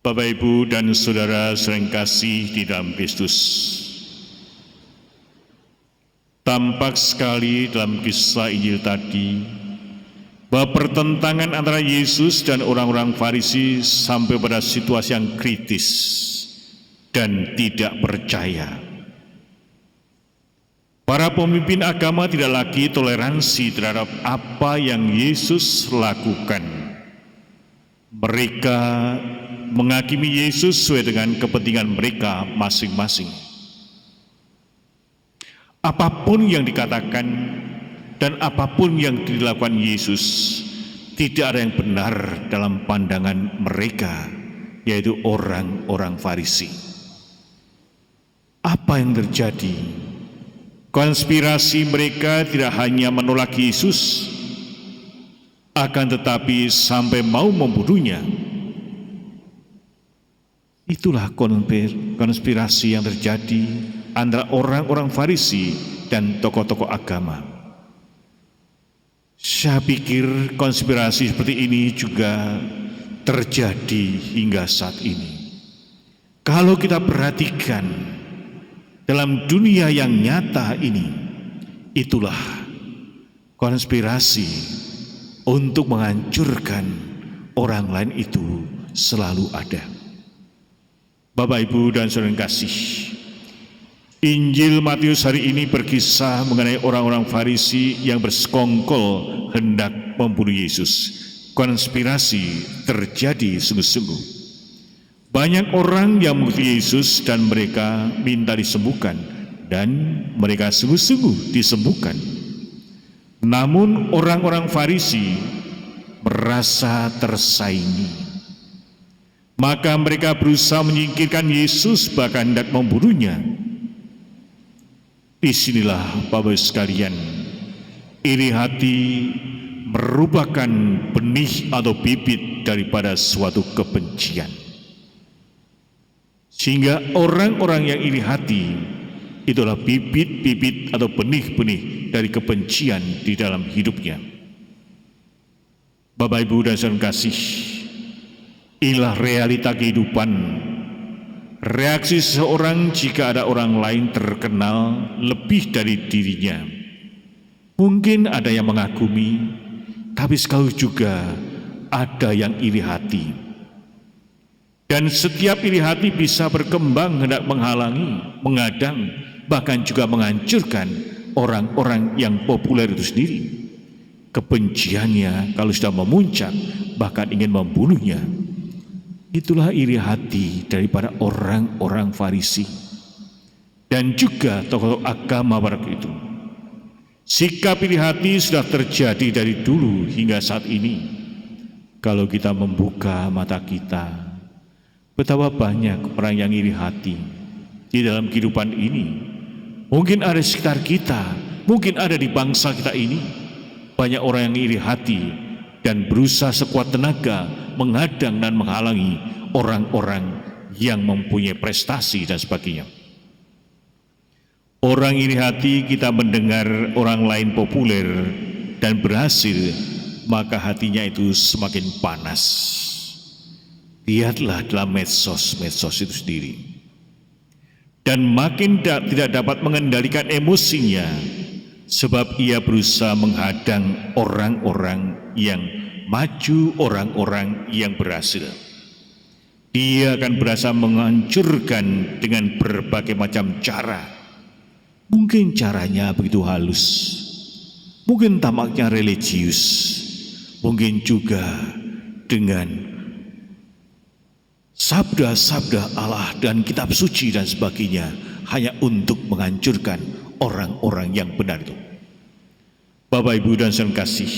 Bapak, Ibu, dan Saudara yang kasih di dalam Kristus, tampak sekali dalam kisah Injil tadi bahwa pertentangan antara Yesus dan orang-orang Farisi sampai pada situasi yang kritis dan tidak percaya. Para pemimpin agama tidak lagi toleransi terhadap apa yang Yesus lakukan. Mereka menghakimi Yesus sesuai dengan kepentingan mereka masing-masing. Apapun yang dikatakan dan apapun yang dilakukan Yesus, tidak ada yang benar dalam pandangan mereka, yaitu orang-orang Farisi. Apa yang terjadi? Konspirasi mereka tidak hanya menolak Yesus, akan tetapi sampai mau membunuhnya. Itulah konspirasi yang terjadi antara orang-orang Farisi dan tokoh-tokoh agama. Saya pikir konspirasi seperti ini juga terjadi hingga saat ini. Kalau kita perhatikan dalam dunia yang nyata ini, itulah konspirasi untuk menghancurkan orang lain itu selalu ada. Bapak, Ibu, dan Saudara yang kasih, Injil Matius hari ini berkisah mengenai orang-orang Farisi yang bersekongkol hendak membunuh Yesus. Konspirasi terjadi sungguh-sungguh. Banyak orang yang mengikuti Yesus dan mereka minta disembuhkan, dan mereka sungguh-sungguh disembuhkan. Namun orang-orang Farisi merasa tersaingi. Maka mereka berusaha menyingkirkan Yesus, bahkan hendak membunuhnya. Disinilah Bapak sekalian, iri hati merupakan benih atau bibit daripada suatu kebencian. Sehingga orang-orang yang iri hati itulah bibit-bibit atau benih-benih dari kebencian di dalam hidupnya. Bapak, Ibu, dan Saudara kasih, inilah realita kehidupan. Reaksi seseorang jika ada orang lain terkenal lebih dari dirinya. Mungkin ada yang mengagumi, tapi sekali juga ada yang iri hati. Dan setiap iri hati bisa berkembang hendak menghalangi, mengadang, bahkan juga menghancurkan orang-orang yang populer itu sendiri. Kebenciannya kalau sudah memuncak, bahkan ingin membunuhnya. Itulah iri hati daripada orang-orang Farisi dan juga tokoh agama pada itu. Sikap iri hati sudah terjadi dari dulu hingga saat ini. Kalau kita membuka mata kita, betapa banyak orang yang iri hati di dalam kehidupan ini. Mungkin ada di sekitar kita, mungkin ada di bangsa kita ini. Banyak orang yang iri hati dan berusaha sekuat tenaga menghadang dan menghalangi orang-orang yang mempunyai prestasi dan sebagainya. Orang iri hati, kita mendengar orang lain populer dan berhasil, maka hatinya itu semakin panas. Lihatlah dalam medsos itu sendiri. Dan makin tidak dapat mengendalikan emosinya, sebab ia berusaha menghadang orang-orang yang maju, orang-orang yang berhasil. Dia akan berusaha menghancurkan dengan berbagai macam cara. Mungkin caranya begitu halus, mungkin tampaknya religius, mungkin juga dengan sabda-sabda Allah dan kitab suci dan sebagainya, hanya untuk menghancurkan orang-orang yang benar itu. Bapak, Ibu, dan Saudara kasih,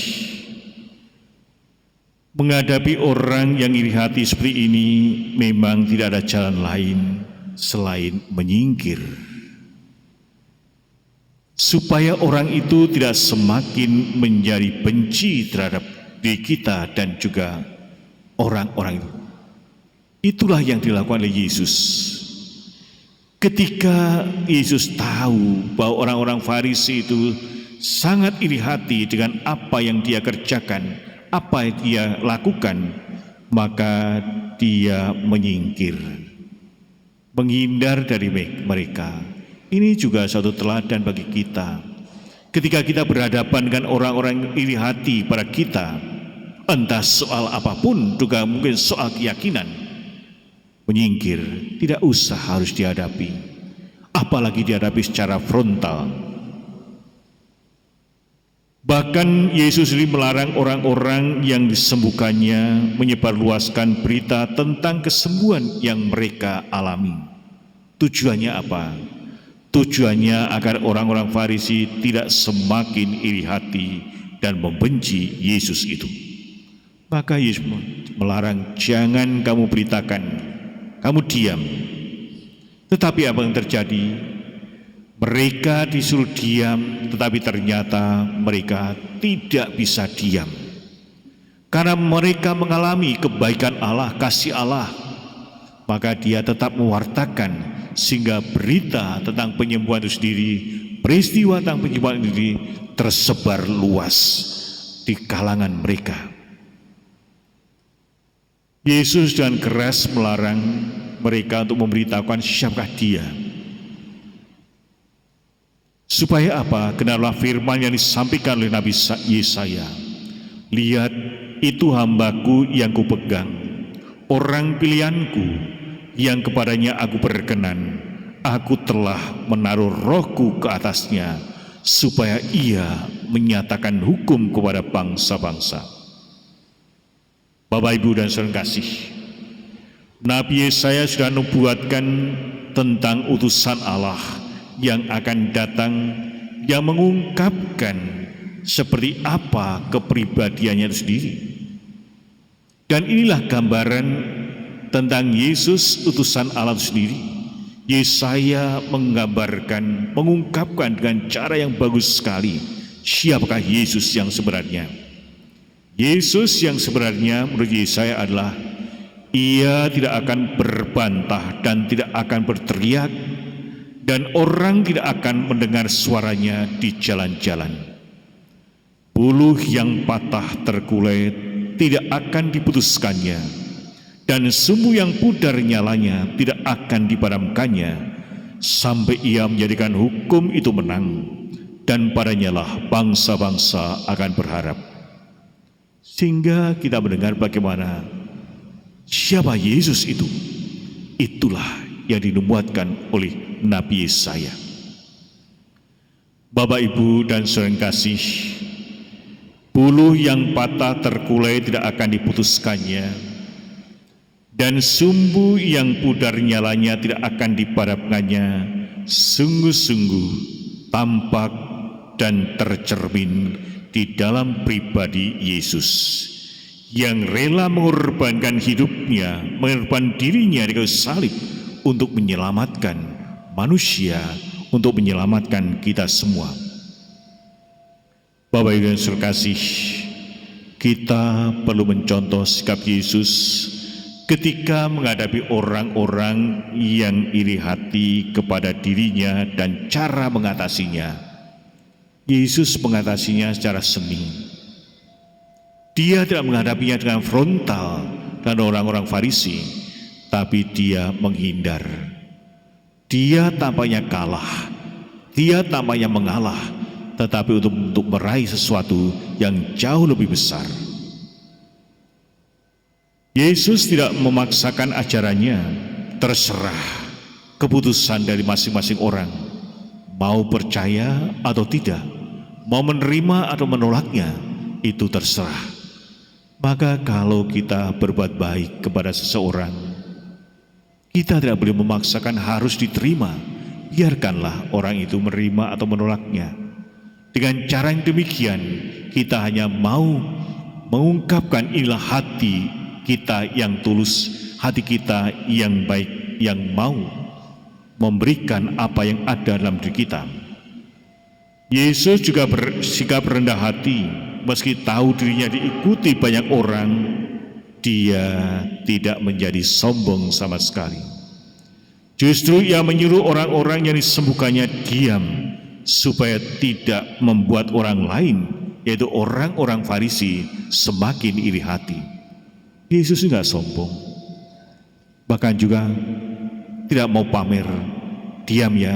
menghadapi orang yang iri hati seperti ini memang tidak ada jalan lain selain menyingkir. Supaya orang itu tidak semakin menjadi benci terhadap diri kita dan juga orang-orang itu. Itulah yang dilakukan oleh Yesus. Ketika Yesus tahu bahwa orang-orang Farisi itu sangat iri hati dengan apa yang dia kerjakan, apa yang dia lakukan, maka dia menyingkir, menghindar dari mereka. Ini juga suatu teladan bagi kita. Ketika kita berhadapan dengan orang-orang yang iri hati pada kita, entah soal apapun, juga mungkin soal keyakinan, menyingkir, tidak usah harus dihadapi, apalagi dihadapi secara frontal. Bahkan Yesus ini melarang orang-orang yang disembuhkannya menyebarluaskan berita tentang kesembuhan yang mereka alami. Tujuannya apa? Tujuannya agar orang-orang Farisi tidak semakin iri hati dan membenci Yesus itu. Maka Yesus melarang, jangan kamu beritakan, kamu diam. Tetapi apa yang terjadi? Mereka disuruh diam, tetapi ternyata mereka tidak bisa diam. Karena mereka mengalami kebaikan Allah, kasih Allah, maka dia tetap mewartakan, sehingga berita tentang penyembuhan itu sendiri, peristiwa tentang penyembuhan itu sendiri tersebar luas di kalangan mereka. Yesus dengan keras melarang mereka untuk memberitahukan siapakah dia. Supaya apa? Kenalah firman yang disampaikan oleh Nabi Yesaya. Lihat, itu hambaku yang kupegang, orang pilihanku yang kepadanya aku berkenan. Aku telah menaruh rohku ke atasnya, supaya ia menyatakan hukum kepada bangsa-bangsa. Bapak, Ibu, dan saudara kasih, Nabi Yesaya sudah nubuatkan tentang utusan Allah yang akan datang, yang mengungkapkan seperti apa kepribadiannya itu sendiri. Dan inilah gambaran tentang Yesus, utusan Allah itu sendiri. Yesaya menggambarkan, mengungkapkan dengan cara yang bagus sekali siapakah Yesus yang sebenarnya. Yesus yang sebenarnya menurut Yesaya adalah ia tidak akan berbantah dan tidak akan berteriak, dan orang tidak akan mendengar suaranya di jalan-jalan. Buluh yang patah terkulai tidak akan diputuskannya, dan sumbu yang pudar nyalanya tidak akan dipadamkannya, sampai ia menjadikan hukum itu menang, dan padanya lah bangsa-bangsa akan berharap. Sehingga kita mendengar bagaimana siapa Yesus itu. Itulah yang dinubuatkan oleh Nabi Yesaya. Bapak, Ibu, dan saudara kasih, buluh yang patah terkulai tidak akan diputuskannya, dan sumbu yang pudar nyalanya tidak akan dipadamkannya, sungguh-sungguh tampak dan tercermin di dalam pribadi Yesus yang rela mengorbankan hidupnya, mengorbankan dirinya di kayu salib untuk menyelamatkan manusia, untuk menyelamatkan kita semua. Bapak, Ibu, dan saudara kasih, kita perlu mencontoh sikap Yesus ketika menghadapi orang-orang yang iri hati kepada dirinya dan cara mengatasinya. Yesus mengatasinya secara seni. Dia tidak menghadapinya dengan frontal dan orang-orang Farisi, tapi dia menghindar. Dia tampaknya kalah, dia tampaknya mengalah, tetapi untuk meraih sesuatu yang jauh lebih besar. Yesus tidak memaksakan ajarannya, terserah keputusan dari masing-masing orang, mau percaya atau tidak, mau menerima atau menolaknya, itu terserah. Maka kalau kita berbuat baik kepada seseorang, kita tidak boleh memaksakan harus diterima. Biarkanlah orang itu menerima atau menolaknya. Dengan cara yang demikian, kita hanya mau mengungkapkan inilah hati kita yang tulus, hati kita yang baik, yang mau memberikan apa yang ada dalam diri kita. Yesus juga bersikap rendah hati. Meski tahu dirinya diikuti banyak orang, dia tidak menjadi sombong sama sekali. Justru ia menyuruh orang-orang yang disembuhkannya diam, supaya tidak membuat orang lain, yaitu orang-orang Farisi, semakin iri hati. Yesus tidak sombong. bahkan juga tidak mau pamer. Diam ya,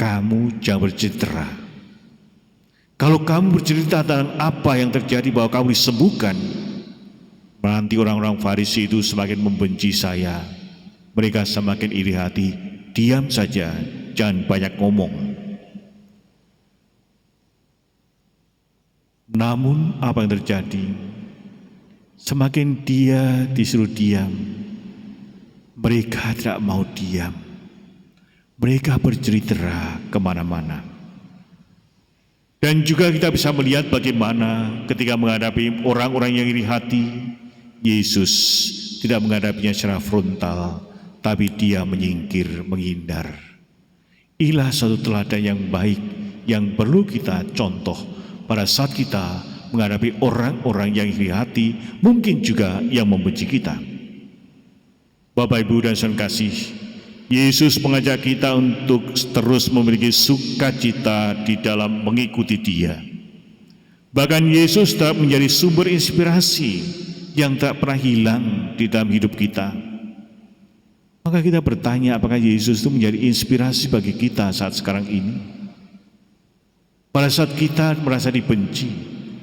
kamu jangan bercerita. Kalau kamu bercerita tentang apa yang terjadi bahwa kamu disembuhkan, nanti orang-orang Farisi itu semakin membenci saya. Mereka semakin iri hati. Diam saja, jangan banyak ngomong. Namun apa yang terjadi? Semakin dia disuruh diam, mereka tidak mau diam. Mereka bercerita kemana-mana. Dan juga kita bisa melihat bagaimana ketika menghadapi orang-orang yang iri hati, Yesus tidak menghadapinya secara frontal, tapi dia menyingkir, menghindar. Inilah satu teladan yang baik yang perlu kita contoh pada saat kita menghadapi orang-orang yang iri hati, mungkin juga yang membenci kita. Bapak, Ibu, dan saudara kasih, Yesus mengajak kita untuk terus memiliki sukacita di dalam mengikuti Dia. Bahkan Yesus tetap menjadi sumber inspirasi yang tak pernah hilang di dalam hidup kita. Maka kita bertanya, apakah Yesus itu menjadi inspirasi bagi kita saat sekarang ini? Pada saat kita merasa dibenci,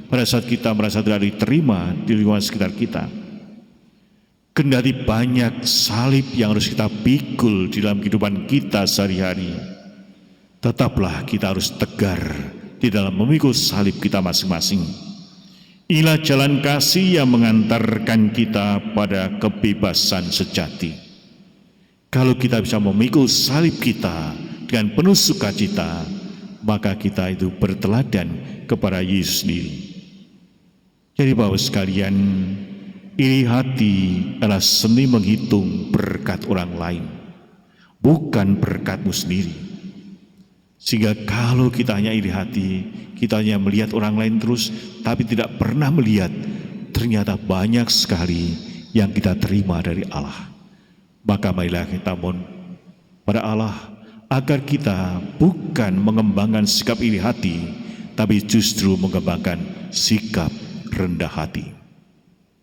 pada saat kita merasa tidak diterima di lingkungan sekitar kita, kendati banyak salib yang harus kita pikul di dalam kehidupan kita sehari-hari, tetaplah kita harus tegar di dalam memikul salib kita masing-masing. Inilah jalan kasih yang mengantarkan kita pada kebebasan sejati. Kalau kita bisa memikul salib kita dengan penuh sukacita, maka kita itu berteladan kepada Yesus sendiri. Jadi Bapak sekalian, iri hati adalah seni menghitung berkat orang lain, bukan berkatmu sendiri. Sehingga kalau kita hanya iri hati, kita hanya melihat orang lain terus, tapi tidak pernah melihat ternyata banyak sekali yang kita terima dari Allah. Maka marilah kita mohon pada Allah agar kita bukan mengembangkan sikap iri hati, tapi justru mengembangkan sikap rendah hati.